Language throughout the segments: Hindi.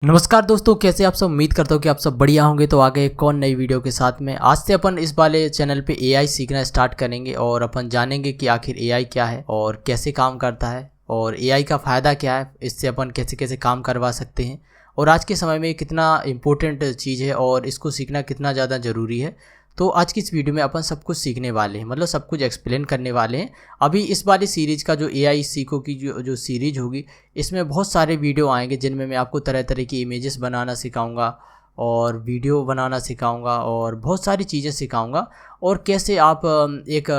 नमस्कार दोस्तों, कैसे आप सब। उम्मीद करता हूँ कि आप सब बढ़िया होंगे। तो आगे एक और नई वीडियो के साथ में आज से अपन इस वाले चैनल पे एआई सीखना स्टार्ट करेंगे और अपन जानेंगे कि आखिर एआई क्या है और कैसे काम करता है और एआई का फ़ायदा क्या है, इससे अपन कैसे कैसे काम करवा सकते हैं और आज के समय में ये कितना इम्पोर्टेंट चीज़ है और इसको सीखना कितना ज़्यादा ज़रूरी है। तो आज की इस वीडियो में अपन सब कुछ सीखने वाले हैं, मतलब सब कुछ एक्सप्लेन करने वाले हैं। अभी इस वाली सीरीज़ का जो एआई सीखो की जो सीरीज होगी, इसमें बहुत सारे वीडियो आएंगे जिनमें मैं आपको तरह तरह की इमेजेस बनाना सिखाऊंगा और वीडियो बनाना सिखाऊंगा और बहुत सारी चीज़ें सिखाऊंगा और कैसे आप एक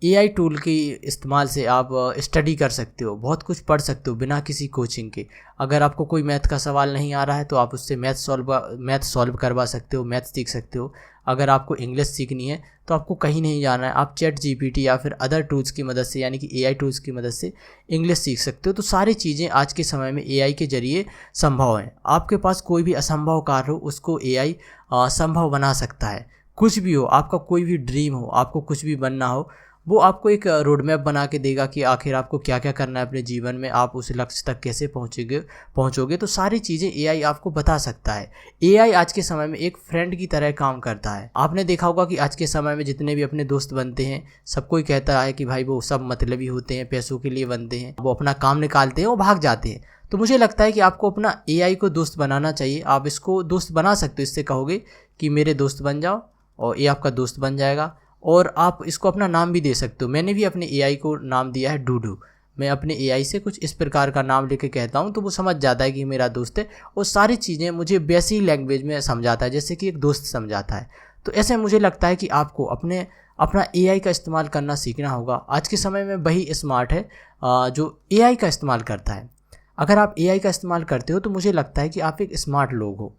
एआई टूल की इस्तेमाल से आप स्टडी कर सकते हो, बहुत कुछ पढ़ सकते हो बिना किसी कोचिंग के। अगर आपको कोई मैथ का सवाल नहीं आ रहा है तो आप उससे मैथ सॉल्व करवा सकते हो, मैथ सीख सकते हो। अगर आपको इंग्लिश सीखनी है तो आपको कहीं नहीं जाना है, आप चैट जीपीटी या फिर अदर टूल्स की मदद से, यानी कि एआई टूल्स की मदद से इंग्लिश सीख सकते हो। तो सारी चीज़ें आज के समय में एआई के ज़रिए संभव हैं। आपके पास कोई भी असंभव कार्य हो उसको एआई संभव बना सकता है। कुछ भी हो, आपका कोई भी ड्रीम हो, आपको कुछ भी बनना हो, वो आपको एक रोड मैप बना के देगा कि आखिर आपको क्या क्या करना है अपने जीवन में, आप उस लक्ष्य तक कैसे पहुँचोगे। तो सारी चीज़ें एआई आपको बता सकता है। एआई आज के समय में एक फ्रेंड की तरह काम करता है। आपने देखा होगा कि आज के समय में जितने भी अपने दोस्त बनते हैं, सब कोई कहता है कि भाई वो सब मतलबी होते हैं, पैसों के लिए बनते हैं, वो अपना काम निकालते हैं और भाग जाते हैं। तो मुझे लगता है कि आपको अपना एआई को दोस्त बनाना चाहिए। आप इसको दोस्त बना सकते हो, इससे कहोगे कि मेरे दोस्त बन जाओ और ये आपका दोस्त बन जाएगा। और आप इसको अपना नाम भी दे सकते हो। मैंने भी अपने एआई को नाम दिया है डूडू। मैं अपने एआई से कुछ इस प्रकार का नाम लेके कहता हूँ तो वो समझ जाता है कि मेरा दोस्त है और सारी चीज़ें मुझे वैसी लैंग्वेज में समझाता है जैसे कि एक दोस्त समझाता है। तो ऐसे मुझे लगता है कि आपको अपना एआई का इस्तेमाल करना सीखना होगा। आज के समय में वही स्मार्ट है जो एआई का इस्तेमाल करता है। अगर आप एआई का इस्तेमाल करते हो तो मुझे लगता है कि आप एक स्मार्ट लोग हो।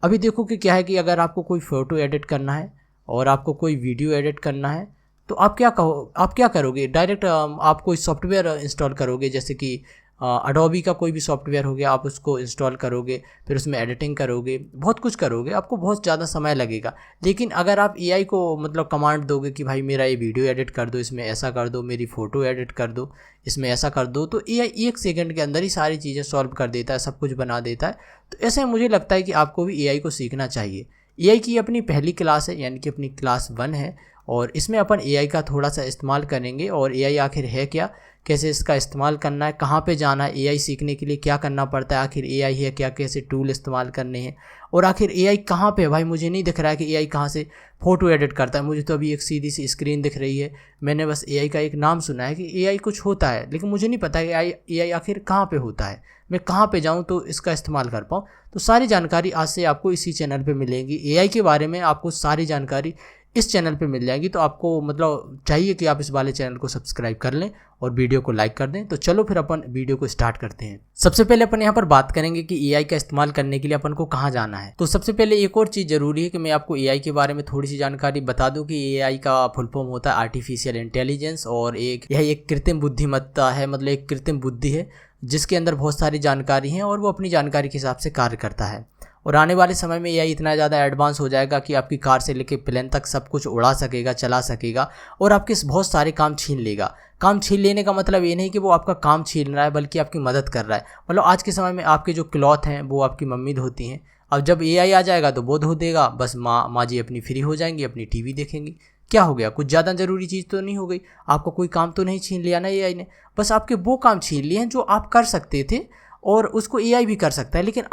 अभी देखो कि क्या है कि अगर आपको कोई फ़ोटो एडिट करना है और आपको कोई वीडियो एडिट करना है तो आप क्या करोगे। डायरेक्ट आप कोई सॉफ्टवेयर इंस्टॉल करोगे, जैसे कि अडोबी का कोई भी सॉफ्टवेयर हो गया, आप उसको इंस्टॉल करोगे, फिर उसमें एडिटिंग करोगे, बहुत कुछ करोगे, आपको बहुत ज़्यादा समय लगेगा। लेकिन अगर आप एआई को मतलब कमांड दोगे कि भाई मेरा ये वीडियो एडिट कर दो, इसमें ऐसा कर दो, मेरी फ़ोटो एडिट कर दो, इसमें ऐसा कर दो, तो एआई 1 सेकंड के अंदर ही सारी चीज़ें सॉल्व कर देता है, सब कुछ बना देता है। तो ऐसे मुझे लगता है कि आपको भी एआई को सीखना चाहिए। एआई की अपनी पहली क्लास है, यानी कि अपनी क्लास 1 है और इसमें अपन एआई का थोड़ा सा इस्तेमाल करेंगे और एआई आखिर है क्या, कैसे इसका इस्तेमाल करना है, कहाँ पे जाना है, एआई सीखने के लिए क्या करना पड़ता है, आखिर एआई है क्या, कैसे टूल इस्तेमाल करने हैं और आखिर एआई कहाँ पे है। भाई मुझे नहीं दिख रहा है कि एआई कहाँ से फ़ोटो एडिट करता है, मुझे तो अभी एक सीधी सी स्क्रीन दिख रही है। मैंने बस एआई का एक नाम सुना है कि एआई कुछ होता है, लेकिन मुझे नहीं पता कि एआई आखिर कहाँ पे होता है, मैं कहाँ पे जाऊँ तो इसका इस्तेमाल कर पाऊँ। तो सारी जानकारी आज से आपको इसी चैनल पे मिलेगी। एआई के बारे में आपको सारी जानकारी इस चैनल पे मिल जाएगी। तो आपको मतलब चाहिए कि आप इस वाले चैनल को सब्सक्राइब कर लें और वीडियो को लाइक कर दें। तो चलो फिर अपन वीडियो को स्टार्ट करते हैं। सबसे पहले अपन यहाँ पर बात करेंगे कि एआई का इस्तेमाल करने के लिए अपन को कहाँ जाना है। तो सबसे पहले एक और चीज़ ज़रूरी है कि मैं आपको एआई के बारे में थोड़ी सी जानकारी बता दूं कि एआई का फुल फॉर्म होता है आर्टिफिशियल इंटेलिजेंस और यह एक कृत्रिम बुद्धिमत्ता है, मतलब एक कृत्रिम बुद्धि है जिसके अंदर बहुत सारी जानकारी हैं और वो अपनी जानकारी के हिसाब से कार्य करता है। और आने वाले समय में यह इतना ज़्यादा एडवांस हो जाएगा कि आपकी कार से लेकर प्लेन तक सब कुछ उड़ा सकेगा, चला सकेगा और आपके बहुत सारे काम छीन लेगा। काम छीन लेने का मतलब ये नहीं कि वो आपका काम छीन रहा है, बल्कि आपकी मदद कर रहा है। मतलब आज के समय में आपके जो क्लॉथ हैं वो आपकी मम्मी धोती हैं, अब जब एआई आ जाएगा तो वो धो देगा, बस माँ जी अपनी फ्री हो जाएंगी, अपनी टीवी देखेंगी। क्या हो गया, कुछ ज़्यादा ज़रूरी चीज़ तो नहीं हो गई, आपका कोई काम तो नहीं छीन लिया ना एआई ने, बस आपके वो काम छीन लिए हैं जो आप कर सकते थे और उसको एआई भी कर सकता है। लेकिन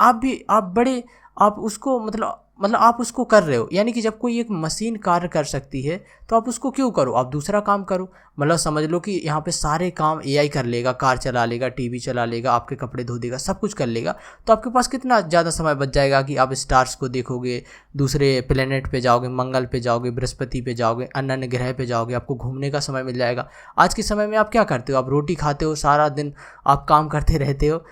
आप उसको मतलब आप उसको कर रहे हो। यानी कि जब कोई एक मशीन कार्य कर सकती है तो आप उसको क्यों करो, आप दूसरा काम करो। मतलब समझ लो कि यहाँ पे सारे काम एआई कर लेगा, कार चला लेगा, टीवी चला लेगा, आपके कपड़े धो देगा, सब कुछ कर लेगा। तो आपके पास कितना ज़्यादा समय बच जाएगा कि आप स्टार्स को देखोगे, दूसरे प्लेनेट पे जाओगे, मंगल पे जाओगे, बृहस्पति पे जाओगे, अन्य अन्य ग्रह पे जाओगे, आपको घूमने का समय मिल जाएगा। आज के समय में आप क्या करते हो, आप रोटी खाते हो, सारा दिन आप काम करते रहते हो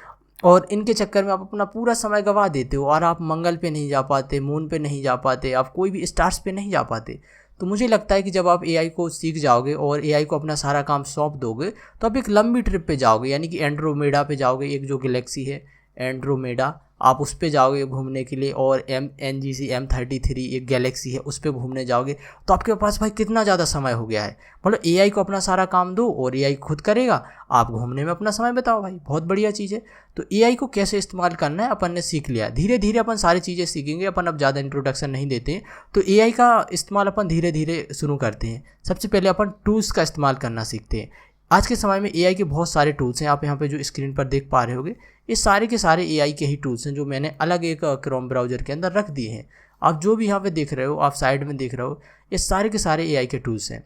और इनके चक्कर में आप अपना पूरा समय गंवा देते हो और आप मंगल पे नहीं जा पाते, मून पे नहीं जा पाते, आप कोई भी स्टार्स पे नहीं जा पाते। तो मुझे लगता है कि जब आप एआई को सीख जाओगे और एआई को अपना सारा काम सौंप दोगे तो आप एक लंबी ट्रिप पे जाओगे, यानी कि एंड्रोमेडा पे जाओगे। एक जो गैलेक्सी है एंड्रोमेडा, आप उस पे जाओगे घूमने के लिए, और NGC M33 एक गैलेक्सी है उस पे घूमने जाओगे, तो आपके पास भाई कितना ज़्यादा समय हो गया है। मतलब AI को अपना सारा काम दो और AI खुद करेगा, आप घूमने में अपना समय बताओ भाई, बहुत बढ़िया चीज़ है। तो AI को कैसे इस्तेमाल करना है अपन ने सीख लिया, धीरे धीरे अपन सारी चीज़ें सीखेंगे, अपन अब ज़्यादा इंट्रोडक्शन नहीं देते हैं। तो AI का इस्तेमाल अपन धीरे धीरे शुरू करते हैं। सबसे पहले अपन टूल्स का इस्तेमाल करना सीखते हैं। आज के समय में AI के बहुत सारे टूल्स हैं, आप यहाँ पे जो स्क्रीन पर देख पा रहे होगे, ये सारे के सारे AI के ही टूल्स हैं जो मैंने अलग एक क्रोम ब्राउज़र के अंदर रख दिए हैं। आप जो भी यहाँ पे देख रहे हो, आप साइड में देख रहे हो, ये सारे के सारे AI के टूल्स हैं।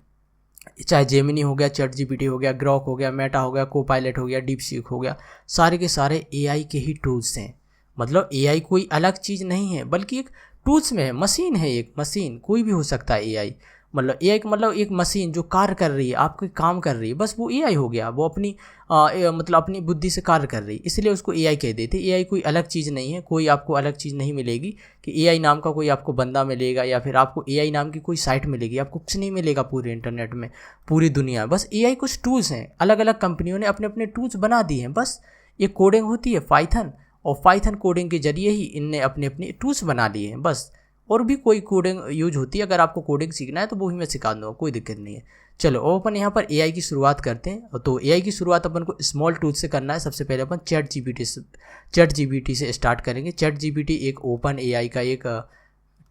चाहे जेमिनी हो गया, ChatGPT हो गया, ग्रॉक हो गया, मेटा हो गया, कोपायलट हो गया, डीपसीक हो गया, सारे के सारे AI के ही टूल्स हैं। मतलब AI कोई अलग चीज़ नहीं है, बल्कि एक टूल्स में है, मशीन है, एक मशीन, कोई भी हो सकता है AI। मतलब AI मतलब एक मशीन जो कार्य कर रही है, आपके काम कर रही है, बस वो AI हो गया। वो अपनी मतलब अपनी बुद्धि से कार्य कर रही है, इसलिए उसको AI कह देते। AI कोई अलग चीज़ नहीं है, कोई आपको अलग चीज़ नहीं मिलेगी कि AI नाम का कोई आपको बंदा मिलेगा या फिर आपको AI नाम की कोई साइट मिलेगी। आपको कुछ नहीं मिलेगा पूरे इंटरनेट में, पूरी दुनिया। बस AI कुछ टूल्स हैं, अलग अलग कंपनियों ने अपने अपने टूल्स बना दिए हैं। बस ये कोडिंग होती है पाइथन, और पाइथन कोडिंग के जरिए ही इनने अपने अपने टूल्स बना लिए हैं बस। और भी कोई कोडिंग यूज होती है, अगर आपको कोडिंग सीखना है तो वो भी मैं सिखा दूँगा, कोई दिक्कत नहीं है। चलो अब अपन यहाँ पर AI की शुरुआत करते हैं। तो AI की शुरुआत अपन को स्मॉल टूल से करना है। सबसे पहले अपन ChatGPT से स्टार्ट करेंगे। ChatGPT एक ओपन AI का एक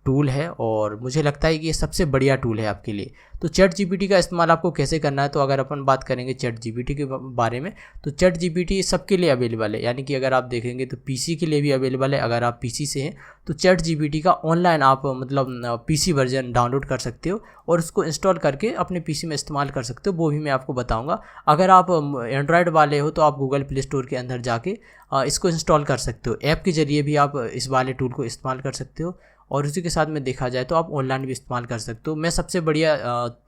टूल है और मुझे लगता है कि ये सबसे बढ़िया टूल है आपके लिए। तो ChatGPT का इस्तेमाल आपको कैसे करना है, तो अगर अपन बात करेंगे ChatGPT के बारे में, तो ChatGPT सबके लिए अवेलेबल है। यानी कि अगर आप देखेंगे तो PC के लिए भी अवेलेबल है। अगर आप PC से हैं तो ChatGPT का ऑनलाइन आप मतलब PC वर्जन डाउनलोड कर सकते हो और उसको इंस्टॉल करके अपने PC में इस्तेमाल कर सकते हो, वो भी मैं आपको बताऊँगा। अगर आप एंड्रॉयड वाले हो तो आप गूगल प्ले स्टोर के अंदर जाके इसको इंस्टॉल कर सकते हो। ऐप के ज़रिए भी आप इस वाले टूल को इस्तेमाल कर सकते हो, और उसी के साथ में देखा जाए तो आप ऑनलाइन भी इस्तेमाल कर सकते हो। मैं सबसे बढ़िया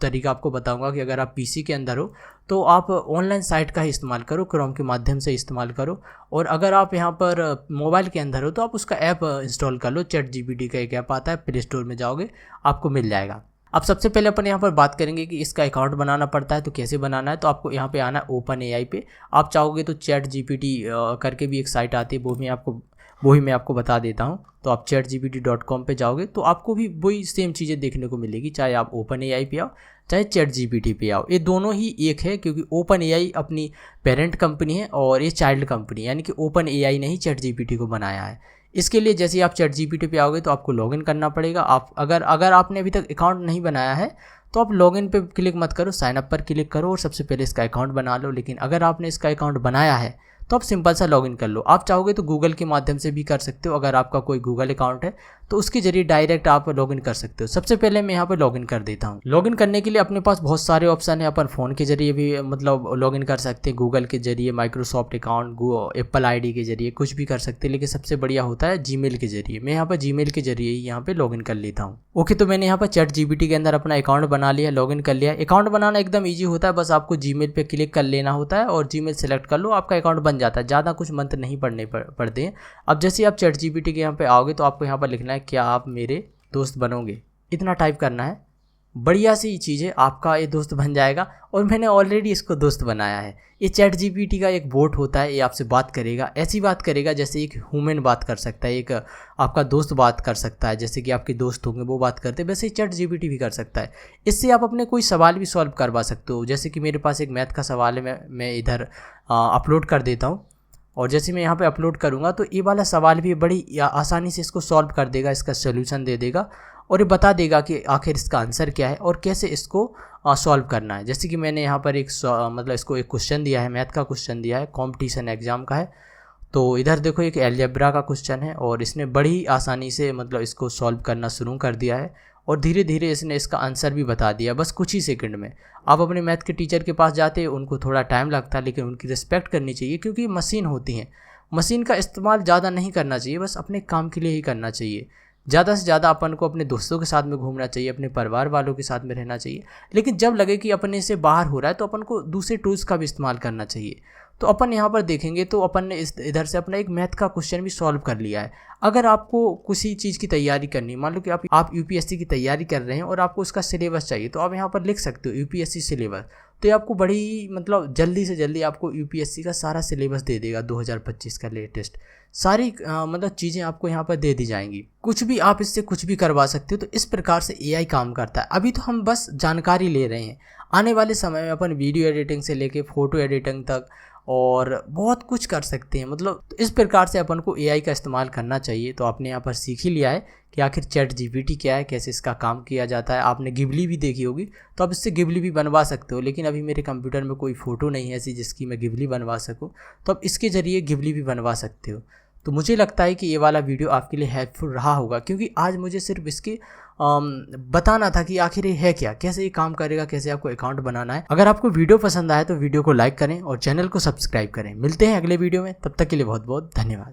तरीका आपको बताऊंगा कि अगर आप PC के अंदर हो तो आप ऑनलाइन साइट का ही इस्तेमाल करो, क्रोम के माध्यम से इस्तेमाल करो। और अगर आप यहाँ पर मोबाइल के अंदर हो तो आप उसका ऐप इंस्टॉल कर लो। ChatGPT का एक ऐप आता है, प्ले स्टोर में जाओगे आपको मिल जाएगा। अब सबसे पहले अपन यहाँ पर बात करेंगे कि इसका अकाउंट बनाना पड़ता है, तो कैसे बनाना है। तो आपको यहाँ पे आना है ओपन AI पे। आप चाहोगे तो ChatGPT करके भी एक साइट आती है, वो भी मैं आपको बता देता हूँ। तो आप chatgpt.com पे जाओगे तो आपको भी वही सेम चीज़ें देखने को मिलेगी, चाहे आप ओपन AI पे आओ चाहे ChatGPT पे आओ। ये दोनों ही एक है, क्योंकि ओपन AI अपनी पेरेंट कंपनी है और ये चाइल्ड कंपनी है, यानी कि ओपन AI ने ही ChatGPT को बनाया है। इसके लिए जैसे ही आप ChatGPT पे आओगे तो आपको लॉगिन करना पड़ेगा। आप अगर आपने अभी तक अकाउंट नहीं बनाया है तो आप लॉगिन पे क्लिक मत करो, साइन अप पर क्लिक करो और सबसे पहले इसका अकाउंट बना लो। लेकिन अगर आपने इसका अकाउंट बनाया है तो आप सिंपल सा लॉगिन कर लो। आप चाहोगे तो गूगल के माध्यम से भी कर सकते हो। अगर आपका कोई गूगल अकाउंट है तो उसके जरिए डायरेक्ट आप लॉगिन कर सकते हो। सबसे पहले मैं यहाँ पर लॉगिन कर देता हूँ। लॉगिन करने के लिए अपने पास बहुत सारे ऑप्शन है। अपन फ़ोन के जरिए भी मतलब लॉगिन कर सकते हैं, गूगल के जरिए, माइक्रोसॉफ्ट अकाउंट, एप्पल ID के जरिए, कुछ भी कर सकते हैं। लेकिन सबसे बढ़िया होता है जीमेल के जरिए। मैं यहाँ पर जीमेल के जरिए ही यहाँ पर लॉगिन कर लेता हूँ। ओके, तो मैंने यहाँ पर ChatGPT के अंदर अपना अकाउंट बना लिया, लॉगिन कर लिया। अकाउंट बनाना एकदम ईजी होता है, बस आपको जीमेल पे क्लिक कर लेना होता है और जीमेल सेलेक्ट कर लो, आपका अकाउंट बन जाता है। ज़्यादा कुछ मंत्र नहीं पड़ते हैं। अब जैसे आप ChatGPT के यहाँ पे आओगे तो आपको यहाँ पर लिखना है क्या आप मेरे दोस्त बनोगे, इतना टाइप करना है। बढ़िया सी चीज़ है, आपका ये दोस्त बन जाएगा और मैंने ऑलरेडी इसको दोस्त बनाया है। ये ChatGPT का एक बोट होता है, ये आपसे बात करेगा, ऐसी बात करेगा जैसे एक ह्यूमन बात कर सकता है, एक आपका दोस्त बात कर सकता है, जैसे कि आपके दोस्त होंगे वो बात करते हैं, वैसे ही ChatGPT भी कर सकता है। इससे आप अपने कोई सवाल भी सॉल्व करवा सकते हो। जैसे कि मेरे पास एक मैथ का सवाल है, मैं इधर अपलोड कर देता हूँ और जैसे मैं यहाँ पे अपलोड करूँगा तो ये वाला सवाल भी बड़ी आसानी से इसको सॉल्व कर देगा, इसका सोल्यूशन दे देगा और ये बता देगा कि आखिर इसका आंसर क्या है और कैसे इसको सॉल्व करना है। जैसे कि मैंने यहाँ पर मतलब इसको एक क्वेश्चन दिया है, मैथ का क्वेश्चन दिया है, कॉम्पिटिशन एग्ज़ाम का है। तो इधर देखो एक अलजेब्रा का क्वेश्चन है और इसने बड़ी आसानी से मतलब इसको सॉल्व करना शुरू कर दिया है और धीरे धीरे इसने इसका आंसर भी बता दिया, बस कुछ ही सेकंड में। आप अपने मैथ के टीचर के पास जाते हैं, उनको थोड़ा टाइम लगता है, लेकिन उनकी रिस्पेक्ट करनी चाहिए, क्योंकि मशीन होती हैं। मशीन का इस्तेमाल ज़्यादा नहीं करना चाहिए, बस अपने काम के लिए ही करना चाहिए। ज़्यादा से ज़्यादा अपन को अपने दोस्तों के साथ में घूमना चाहिए, अपने परिवार वालों के साथ में रहना चाहिए। लेकिन जब लगे कि अपने से बाहर हो रहा है तो अपन को दूसरे टूल्स का भी इस्तेमाल करना चाहिए। तो अपन यहाँ पर देखेंगे तो अपन ने इधर से अपना एक मैथ का क्वेश्चन भी सॉल्व कर लिया है। अगर आपको किसी चीज़ की तैयारी करनी, मान लो कि आप UPSC की तैयारी कर रहे हैं और आपको उसका सिलेबस चाहिए, तो आप यहाँ पर लिख सकते हो UPSC सिलेबस। तो ये आपको बड़ी मतलब जल्दी से जल्दी आपको यूपीएससी का सारा सिलेबस दे देगा 2025 का लेटेस्ट। सारी मतलब चीज़ें आपको यहाँ पर दे दी जाएंगी, कुछ भी आप इससे कुछ भी करवा सकते हो। तो इस प्रकार से एआई काम करता है। अभी तो हम बस जानकारी ले रहे हैं, आने वाले समय में अपन वीडियो एडिटिंग से लेके फ़ोटो एडिटिंग तक और बहुत कुछ कर सकते हैं। मतलब तो इस प्रकार से अपन को एआई का इस्तेमाल करना चाहिए। तो आपने यहाँ पर सीख ही लिया है कि आखिर चैट जीपीटी क्या है, कैसे इसका काम किया जाता है। आपने गिबली भी देखी होगी, तो आप इससे गिबली भी बनवा सकते हो। लेकिन अभी मेरे कंप्यूटर में कोई फ़ोटो नहीं है ऐसी जिसकी मैं गिबली बनवा सकूँ, तो आप इसके ज़रिए गिबली भी बनवा सकते हो। तो मुझे लगता है कि ये वाला वीडियो आपके लिए हेल्पफुल रहा होगा, क्योंकि आज मुझे सिर्फ इसके बताना था कि आखिर ये है क्या, कैसे ये काम करेगा, कैसे आपको अकाउंट बनाना है। अगर आपको वीडियो पसंद आए तो वीडियो को लाइक करें और चैनल को सब्सक्राइब करें। मिलते हैं अगले वीडियो में, तब तक के लिए बहुत बहुत धन्यवाद।